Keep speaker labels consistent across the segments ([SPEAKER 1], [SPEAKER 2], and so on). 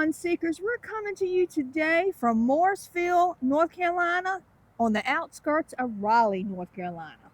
[SPEAKER 1] Fun Seekers. We're coming to you today from Morrisville, North Carolina, on the outskirts of Raleigh, North Carolina.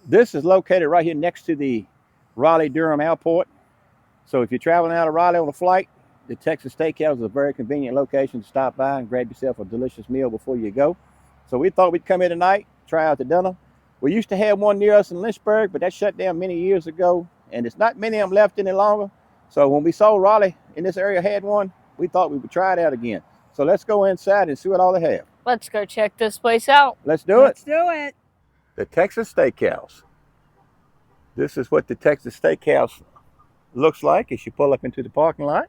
[SPEAKER 2] This is located right here next to the Raleigh-Durham Airport. So if you're traveling out of Raleigh on a flight, the Texas Steakhouse is a very convenient location to stop by and grab yourself a delicious meal before you go. So we thought we'd come here tonight, try out the dinner. We used to have one near us in Lynchburg, but that shut down many years ago, and there's not many of them left any longer. So when we saw Raleigh in this area had one, we thought we would try it out again. So let's go inside and see what all they have.
[SPEAKER 3] Let's go check this place out.
[SPEAKER 2] Let's do it.
[SPEAKER 1] Let's do it.
[SPEAKER 2] The Texas Steakhouse. This is what the Texas Steakhouse looks like as you pull up into the parking lot.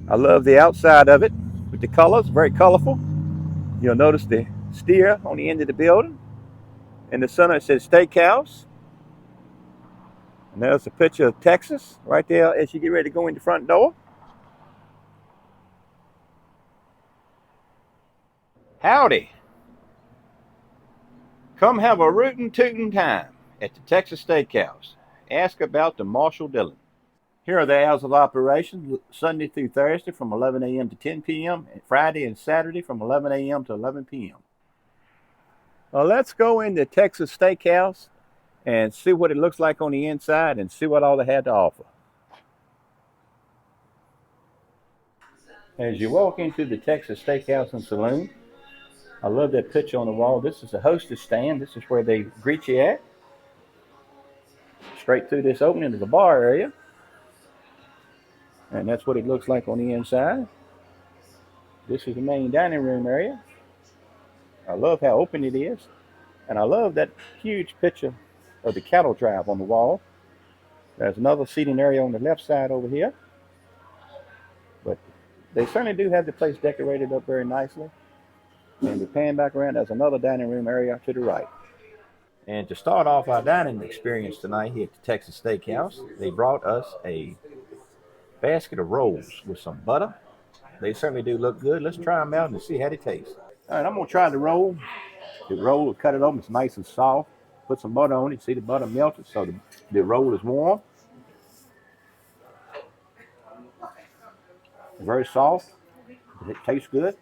[SPEAKER 2] I love the outside of it with the colors, very colorful. You'll notice the steer on the end of the building. In the center it says Steakhouse. And there's a picture of Texas right there as you get ready to go in the front door. Howdy. Come have a rootin' tootin' time at the Texas Steakhouse. Ask about the Marshall Dillon. Here are the hours of operation, Sunday through Thursday from 11 a.m. to 10 p.m. and Friday and Saturday from 11 a.m. to 11 p.m. Well, let's go into Texas Steakhouse and see what it looks like on the inside and see what all they had to offer. As you walk into the Texas Steakhouse and Saloon, I love that picture on the wall. This is the hostess stand. This is where they greet you at. Straight through this opening to the bar area. And that's what it looks like on the inside. This is the main dining room area. I love how open it is. And I love that huge picture of the cattle drive on the wall. There's another seating area on the left side over here. But they certainly do have the place decorated up very nicely. And we pan back around, there's another dining room area to the right. And to start off our dining experience tonight here at the Texas Steakhouse, they brought us a basket of rolls with some butter. They certainly do look good. Let's try them out and see how they taste. All right, I'm going to try the roll. The roll, will cut it open, it's nice and soft. Put some butter on it, see the butter melted, so the roll is warm. Very soft. It tastes good.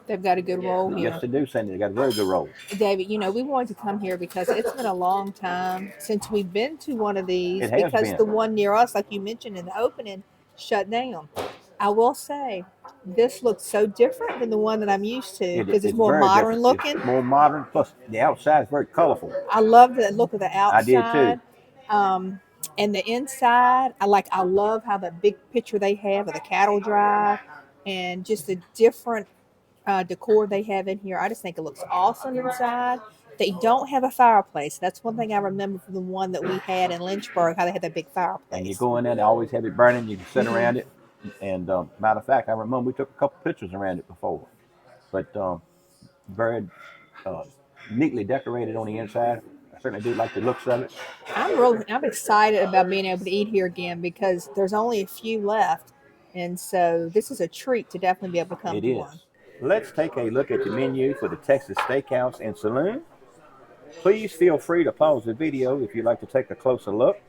[SPEAKER 1] They've got a good roll here.
[SPEAKER 2] Yes, they do, Sandy. They got a very good roll.
[SPEAKER 1] David, you know, we wanted to come here because it's been a long time since we've been to one of these.
[SPEAKER 2] It has
[SPEAKER 1] because
[SPEAKER 2] been.
[SPEAKER 1] The one near us, like you mentioned in the opening, shut down. I will say, this looks so different than the one that I'm used to because it's more modern looking.
[SPEAKER 2] It's more modern, plus the outside is very colorful.
[SPEAKER 1] I love the look of the outside.
[SPEAKER 2] I did too.
[SPEAKER 1] And the inside, I love how the big picture they have of the cattle drive and just the different decor they have in here. I just think it looks awesome inside. They don't have a fireplace. That's one thing I remember from the one that we had in Lynchburg, how they had that big fireplace.
[SPEAKER 2] And you go in there, they always have it burning. You can sit around it. And matter of fact, I remember we took a couple pictures around it before. But very neatly decorated on the inside. I certainly do like the looks of it.
[SPEAKER 1] I'm excited about being able to eat here again because there's only a few left. And so this is a treat to definitely be able to come to one.
[SPEAKER 2] Let's take a look at the menu for the Texas Steakhouse and Saloon. Please feel free to pause the video if you'd like to take a closer look.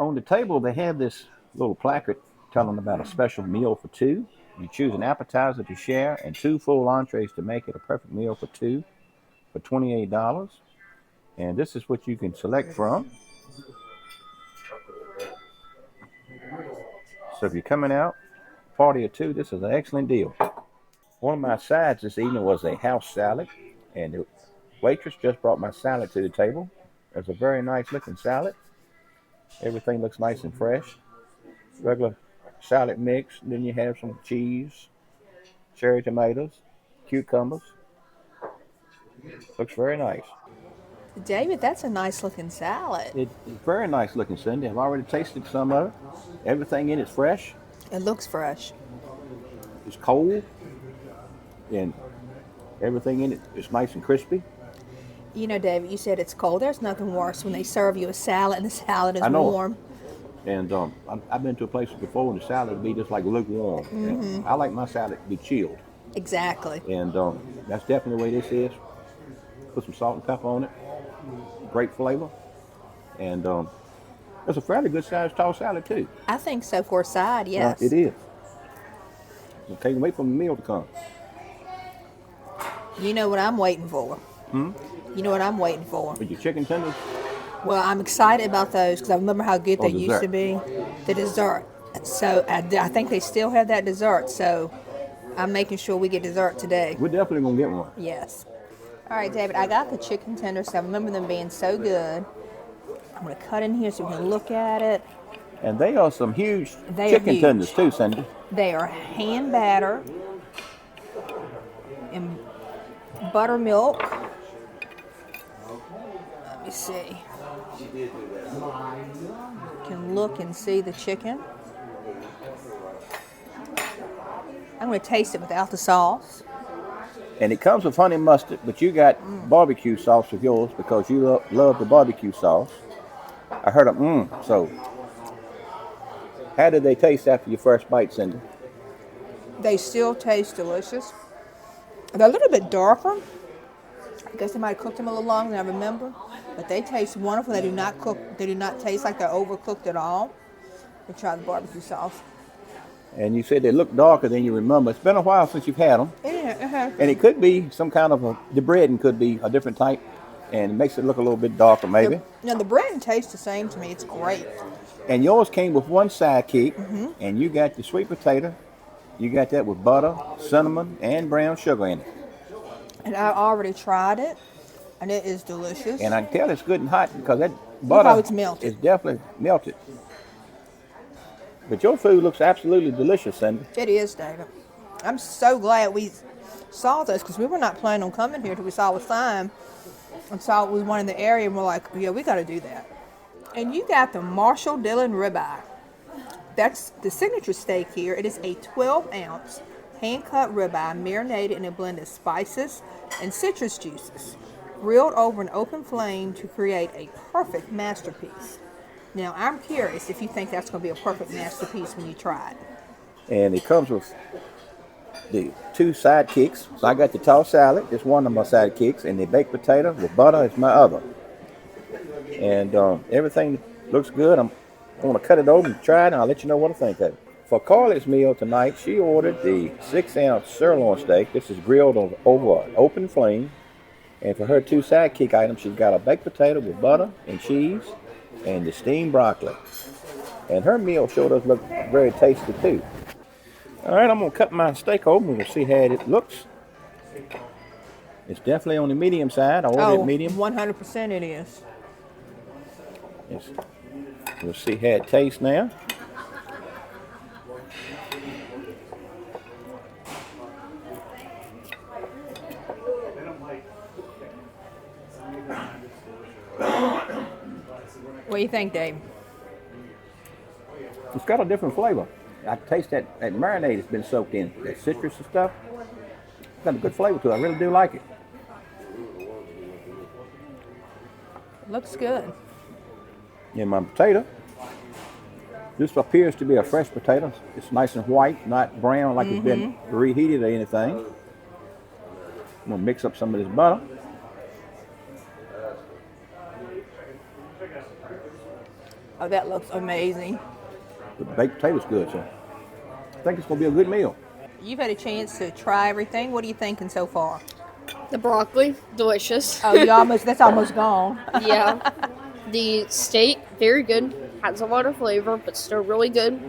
[SPEAKER 2] On the table, they have this little placard telling about a special meal for two. You choose an appetizer to share and 2 full entrees to make it a perfect meal for two for $28. And this is what you can select from. So if you're coming out, party of two, this is an excellent deal. One of my sides this evening was a house salad, and the waitress just brought my salad to the table. It's a very nice looking salad. Everything looks nice and fresh. Regular salad mix. Then you have some cheese, cherry tomatoes, cucumbers. Looks very nice.
[SPEAKER 1] David, that's a nice looking salad.
[SPEAKER 2] It's very nice looking, Cindy. I've already tasted some of it. Everything in it's fresh.
[SPEAKER 1] It looks fresh.
[SPEAKER 2] It's cold, and everything in it is nice and crispy.
[SPEAKER 1] You know, David, you said it's cold. There's nothing worse when they serve you a salad and the salad is warm.
[SPEAKER 2] And I've been to a place before and the salad would be just like lukewarm. Mm-hmm. I like my salad to be chilled.
[SPEAKER 1] Exactly.
[SPEAKER 2] And that's definitely the way this is. Put some salt and pepper on it. Great flavor. And it's a fairly good sized tall salad too.
[SPEAKER 1] I think so for a side, yes.
[SPEAKER 2] It is. So can't wait for the meal to come.
[SPEAKER 1] You know what I'm waiting for? You know what I'm waiting for?
[SPEAKER 2] With your chicken tenders?
[SPEAKER 1] Well, I'm excited about those because I remember how good they
[SPEAKER 2] dessert.
[SPEAKER 1] used to be. The dessert. So I think they still have that dessert. So I'm making sure we get dessert today.
[SPEAKER 2] We're definitely going to get one.
[SPEAKER 1] Yes. All right, David, I got the chicken tenders. I remember them being so good. I'm going to cut in here so we can look at it.
[SPEAKER 2] And they are some huge chicken tenders too, Cindy.
[SPEAKER 1] They are hand battered in buttermilk. Let me see. You can look and see the chicken. I'm going to taste it without the sauce.
[SPEAKER 2] And it comes with honey mustard, but you got barbecue sauce with yours because you love the barbecue sauce. I heard them, so how did they taste after your first bite, Cindy?
[SPEAKER 1] They still taste delicious. They're a little bit darker. I guess they might have cooked them a little longer than I remember. But they taste wonderful. They do not cook. They do not taste like they're overcooked at all. We try the barbecue sauce.
[SPEAKER 2] And you said they look darker than you remember. It's been a while since you've had them.
[SPEAKER 1] Yeah,
[SPEAKER 2] And it could be some kind of the breading could be a different type. And it makes it look a little bit darker maybe.
[SPEAKER 1] The bread tastes the same to me. It's great.
[SPEAKER 2] And yours came with one sidekick. And you got the sweet potato. You got that with butter, cinnamon, and brown sugar in it.
[SPEAKER 1] And I already tried it. And it is delicious.
[SPEAKER 2] And I can tell it's good and hot because that butter is definitely melted. But your food looks absolutely delicious, Cindy.
[SPEAKER 1] It is, David. I'm so glad we saw this because we were not planning on coming here until we saw a sign and saw it was one in the area, and we're like, yeah, we got to do that. And you got the Marshall Dillon ribeye. That's the signature steak here. It is a 12-ounce hand-cut ribeye marinated in a blend of spices and citrus juices, grilled over an open flame to create a perfect masterpiece. Now, I'm curious if you think that's going to be a perfect masterpiece when you try it.
[SPEAKER 2] And it comes with the 2 sidekicks. So I got the tall salad, it's one of my sidekicks, and the baked potato with butter is my other. And everything looks good. I'm going to cut it open and try it, and I'll let you know what I think of it. For Carly's meal tonight, she ordered the 6-ounce sirloin steak. This is grilled over an open flame. And for her 2 sidekick items, she's got a baked potato with butter and cheese, and the steamed broccoli. And her meal sure does look very tasty too. All right, I'm going to cut my steak open. We'll see how it looks. It's definitely on the medium side. I ordered it medium.
[SPEAKER 1] 100% it is.
[SPEAKER 2] Yes. We'll see how it tastes now.
[SPEAKER 1] What do you think, Dave?
[SPEAKER 2] It's got a different flavor. I taste that marinade has been soaked in. That citrus and stuff. It's got a good flavor to it. I really do like it.
[SPEAKER 1] Looks good.
[SPEAKER 2] And my potato. This appears to be a fresh potato. It's nice and white, not brown like it's been reheated or anything. I'm going to mix up some of this butter.
[SPEAKER 1] Oh, that looks amazing.
[SPEAKER 2] The baked potato's good, so I think it's going to be a good meal.
[SPEAKER 1] You've had a chance to try everything. What are you thinking so far?
[SPEAKER 3] The broccoli, delicious.
[SPEAKER 1] Oh, that's almost gone.
[SPEAKER 3] Yeah. The steak, very good. Has a lot of flavor, but still really good.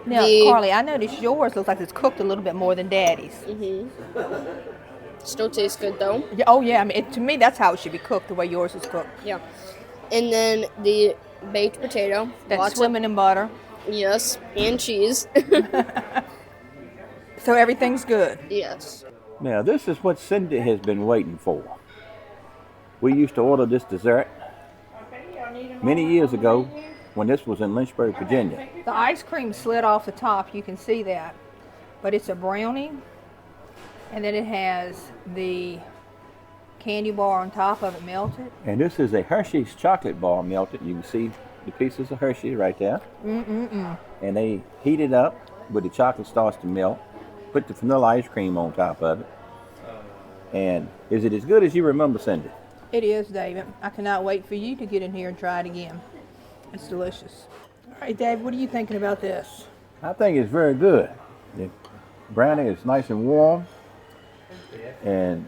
[SPEAKER 1] Now, Carly, I noticed yours looks like it's cooked a little bit more than Daddy's.
[SPEAKER 3] Still tastes good though.
[SPEAKER 1] Yeah, oh yeah, I mean, to me that's how it should be cooked, the way yours is cooked.
[SPEAKER 3] Yeah. And then the baked potato.
[SPEAKER 1] That's swimming in butter.
[SPEAKER 3] Yes, and cheese.
[SPEAKER 1] So everything's good.
[SPEAKER 3] Yes.
[SPEAKER 2] Now, this is what Cindy has been waiting for. We used to order this dessert many years ago when this was in Lynchburg, Virginia.
[SPEAKER 1] The ice cream slid off the top, you can see that. But it's a brownie, and then it has the candy bar on top of it melted.
[SPEAKER 2] And this is a Hershey's chocolate bar melted. You can see the pieces of Hershey right there. And they heat it up where the chocolate starts to melt. Put the vanilla ice cream on top of it. And is it as good as you remember, Cindy?
[SPEAKER 1] It is, David. I cannot wait for you to get in here and try it again. It's delicious. All right, Dave, what are you thinking about this?
[SPEAKER 2] I think it's very good. The brownie is nice and warm. And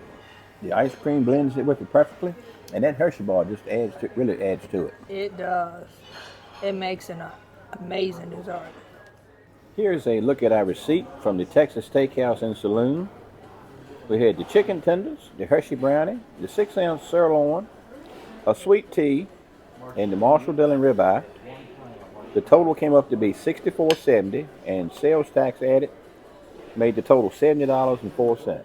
[SPEAKER 2] the ice cream blends it with it perfectly. And that Hershey bar just really adds to it.
[SPEAKER 1] It does. It makes an amazing dessert.
[SPEAKER 2] Here's a look at our receipt from the Texas Steakhouse and Saloon. We had the chicken tenders, the Hershey brownie, the 6-ounce sirloin, a sweet tea, and the Marshall Dillon ribeye. The total came up to be $64.70, and sales tax added made the total $70.04.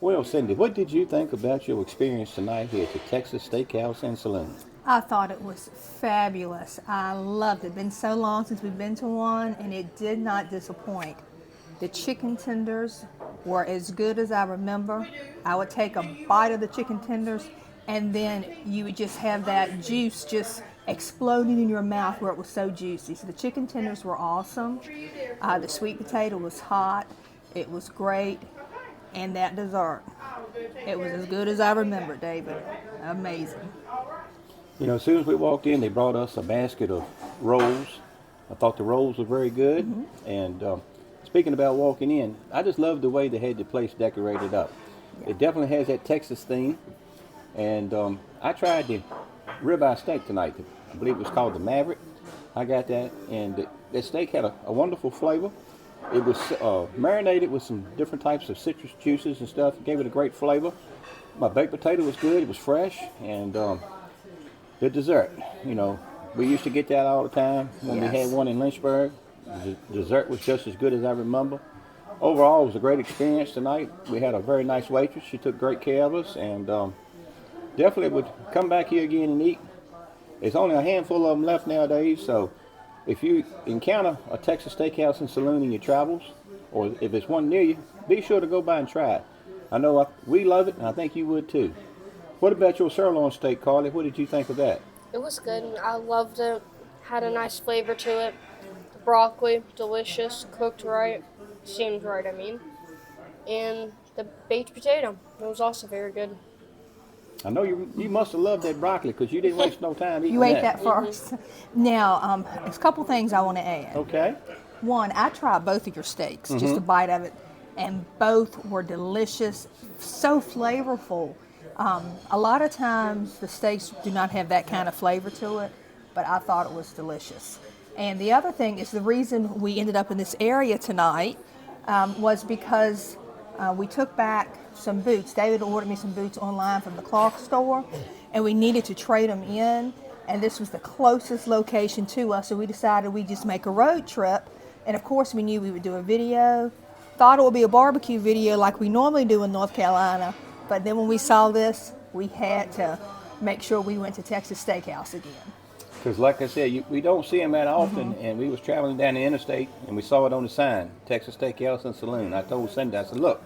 [SPEAKER 2] Well, Cindy, what did you think about your experience tonight here at the Texas Steakhouse and Saloon?
[SPEAKER 1] I thought it was fabulous. I loved it. It's been so long since we've been to one, and it did not disappoint. The chicken tenders were as good as I remember. I would take a bite of the chicken tenders, and then you would just have that juice just exploding in your mouth where it was so juicy. So the chicken tenders were awesome. The sweet potato was hot. It was great. And that dessert, it was as good as I remember, David. Amazing.
[SPEAKER 2] You know, as soon as we walked in, they brought us a basket of rolls. I thought the rolls were very good. And speaking about walking in, I just love the way they had the place decorated up. It definitely has that Texas theme. And I tried the ribeye steak tonight. I believe it was called the Maverick. I got that, and that steak had a wonderful flavor. It was marinated with some different types of citrus juices and stuff. It gave it a great flavor. My baked potato was good. It was fresh. And the dessert, you know, we used to get that all the time when we had one in Lynchburg. The dessert was just as good as I remember. Overall, it was a great experience tonight. We had a very nice waitress. She took great care of us, and definitely would come back here again and eat. There's only a handful of them left nowadays, so if you encounter a Texas Steakhouse and Saloon in your travels, or if it's one near you, be sure to go by and try it. I know we love it, and I think you would too. What about your sirloin steak, Carly? What did you think of that?
[SPEAKER 3] It was good. I loved it. Had a nice flavor to it. The broccoli, delicious, cooked right, steamed right, I mean. And the baked potato, it was also very good.
[SPEAKER 2] I know you must have loved that broccoli because you didn't waste no time eating
[SPEAKER 1] You ate that first. Now, there's a couple things I want to add.
[SPEAKER 2] Okay.
[SPEAKER 1] One, I tried both of your steaks, just a bite of it, and both were delicious, so flavorful. A lot of times the steaks do not have that kind of flavor to it, but I thought it was delicious. And the other thing is the reason we ended up in this area tonight was because we took back some boots. David ordered me some boots online from the Clark store, and we needed to trade them in, and this was the closest location to us, so we decided we'd just make a road trip. And of course we knew we would do a video. Thought it would be a barbecue video like we normally do in North Carolina, but then when we saw this, we had to make sure we went to Texas Steakhouse again.
[SPEAKER 2] Because like I said, we don't see them that often, and we was traveling down the interstate, and we saw it on the sign, Texas Steakhouse and Saloon. I told Cindy, I said, look.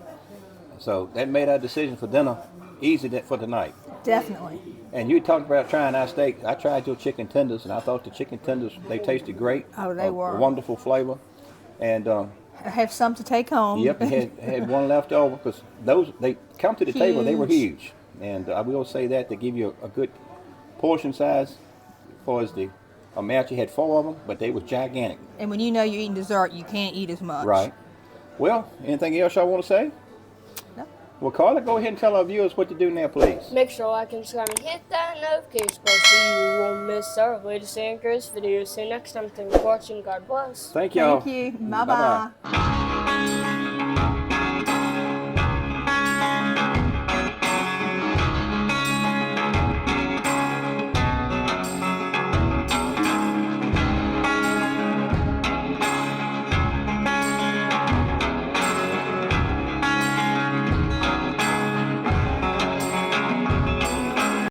[SPEAKER 2] So that made our decision for dinner easy for tonight.
[SPEAKER 1] Definitely.
[SPEAKER 2] And you talked about trying our steak. I tried your chicken tenders, and I thought the chicken tenders, they tasted great.
[SPEAKER 1] Oh, they were.
[SPEAKER 2] A wonderful flavor. And
[SPEAKER 1] I have some to take home.
[SPEAKER 2] Yep, had one left over because they come to the table, they were huge. And I will say that to give you a good portion size as far as the Imagine you had 4 of them, but they was gigantic.
[SPEAKER 1] And when you know you're eating dessert, you can't eat as much.
[SPEAKER 2] Right. Well, anything else y'all want to say?
[SPEAKER 1] No.
[SPEAKER 2] Well, Carla, go ahead and tell our viewers what to do now, please.
[SPEAKER 3] Make sure to like and subscribe and hit that notification bell so you won't miss our latest anchors videos. See you next time. Thanks for watching. God bless.
[SPEAKER 2] Thank y'all.
[SPEAKER 1] Thank you.
[SPEAKER 2] Bye-bye.
[SPEAKER 1] Bye-bye.